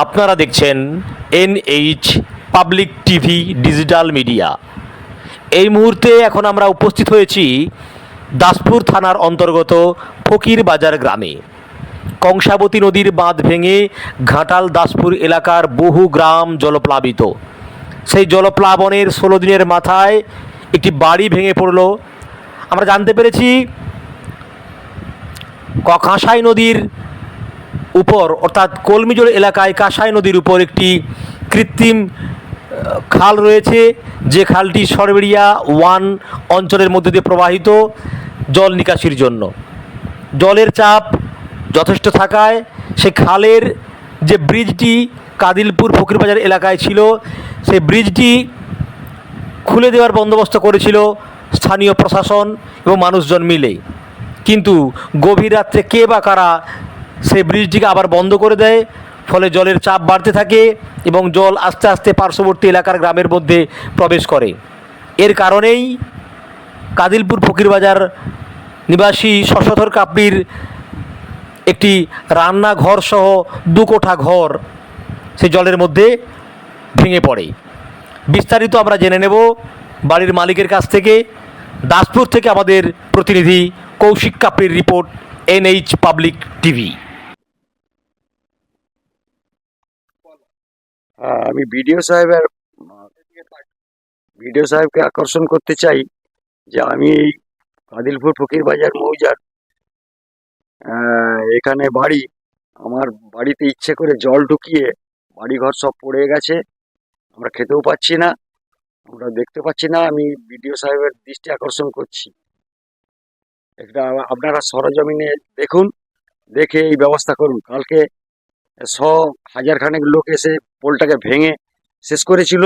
আপনারা দেখছেন NH public TV digital media. এই মুহূর্তে এখন আমরা উপস্থিত হয়েছি দাসপুর থানার অন্তর্গত ফকির বাজার গ্রামে। কংসাবতী নদীর বাঁধ ভেঙে ঘাটাল দাসপুর এলাকার বহু গ্রাম জলপ্লাবিত। সেই জলপ্লাবনের 16 দিনের মাথায় একটি বাড়ি ভেঙে পড়ল। আমরা জানতে পেরেছি কাঁসাই নদীর উপর অর্থাৎ কলমিজোড় এলাকায় কাঁসাই নদীর উপর একটি কৃত্রিম খাল রয়েছে, যে খালটি সরবেরিয়া 1 অঞ্চলের মধ্যে দিয়ে প্রবাহিত জল নিকাশির জন্য। জলের চাপ যথেষ্ট থাকায় সে খালের যে ব্রিজটি কাদিলপুর ফকিরবাজার এলাকায় ছিল, সেই ব্রিজটি খুলে দেওয়ার বন্দোবস্ত করেছিল স্থানীয় প্রশাসন এবং মানুষজন মিলে। কিন্তু গভীর রাত্রে কে বা কারা সেই ব্রিজটিকে আবার বন্ধ করে দেয়, ফলে জলের চাপ বাড়তে থাকে এবং জল আস্তে আস্তে পার্শ্ববর্তী এলাকার গ্রামের মধ্যে প্রবেশ করে। এর কারণেই কাদিলপুর ফকিরবাজার নিবাসী শশধর কাপড়ির একটি রান্নাঘর সহ 2 কোঠা ঘর সেই জলের মধ্যে ভেঙে পড়ে। বিস্তারিত আমরা জেনে নেব বাড়ির মালিকের কাছ থেকে। দাসপুর থেকে আমাদের প্রতিনিধি কৌশিক কাপড়ির রিপোর্ট, NH পাবলিক টিভি। আমি ভিডিও সাহেবকে আকর্ষণ করতে চাই যে আমি এই কাদিলপুর ফকিরবাজার মৌজার এখানে বাড়ি। আমার বাড়িতে ইচ্ছে করে জল ঢুকিয়ে বাড়িঘর সব পড়ে গেছে, আমরা খেতেও পাচ্ছি না, আমরা দেখতে পাচ্ছি না। আমি ভিডিও সাহেবের দৃষ্টি আকর্ষণ করছি, এটা আপনারা সরজমিনে দেখুন, দেখে এই ব্যবস্থা করুন। কালকে হাজার খানেক লোক এসে পোলটাকে ভেঙে শেষ করেছিল,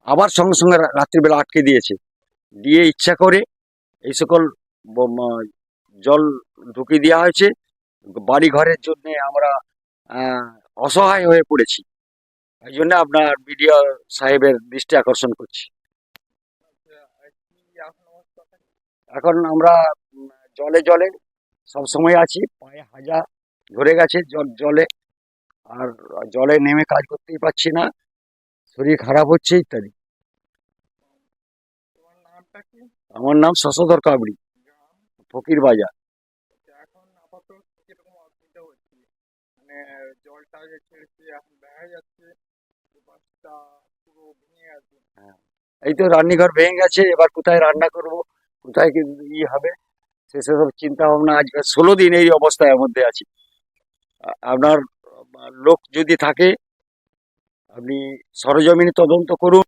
আবার সঙ্গে সঙ্গে রাত্রিবেলা আটকে দিয়ে ইচ্ছা করে এই সকল জল ঢুকিয়ে দেওয়া হয়েছে। বাড়ি ঘরের জন্য আমরা অসহায় হয়ে পড়েছি, এই জন্য আপনার ভিডিও সাহেবের দৃষ্টি আকর্ষণ করছি। এখন আমরা জলে জলে সবসময় আছি, পায়ে হাজা ধরে গেছে জলে, আর জলে নেমে কাজ করতেই পারছি না, শরীর খারাপ হচ্ছে ইত্যাদি। আমার নাম শশধর কাবড়ি, ফকির বাজার। এই তো রান্নাঘর ভেঙে গেছে, এবার কোথায় রান্না করব, কোথায় কি হবে সেসব চিন্তা ভাবনা। আজকে 16 দিন এই অবস্থার মধ্যে আছি। আপনার লোক যদি থাকে আপনি সরজমিনে তদন্ত করুন,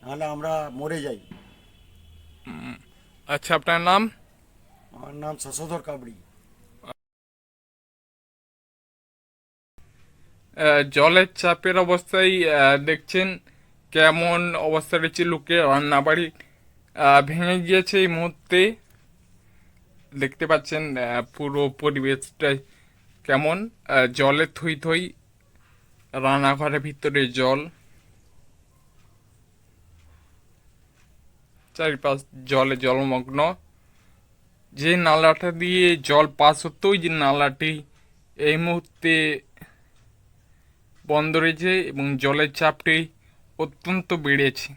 নাহলে আমরা মরে যাই। আচ্ছা, আপনার নাম? আমার নাম শশধর কাবড়ি। জলের চাপের অবস্থায় দেখছেন কেমন অবস্থা রয়েছে। লোকের রান্নাবাড়ি ভেঙে গিয়েছে। এই মুহূর্তে দেখতে পাচ্ছেন পুরো পরিবেশটাই কেমন, জলে থই থই, রান্নাঘরের ভিতরে জল, চারিপাশ জলে জলমগ্ন। যে নালাটা দিয়ে জল পাস হতো, ওই যে নালাটি এই মুহূর্তে বন্ধ রয়েছে এবং জলের চাপটি অত্যন্ত বেড়েছে।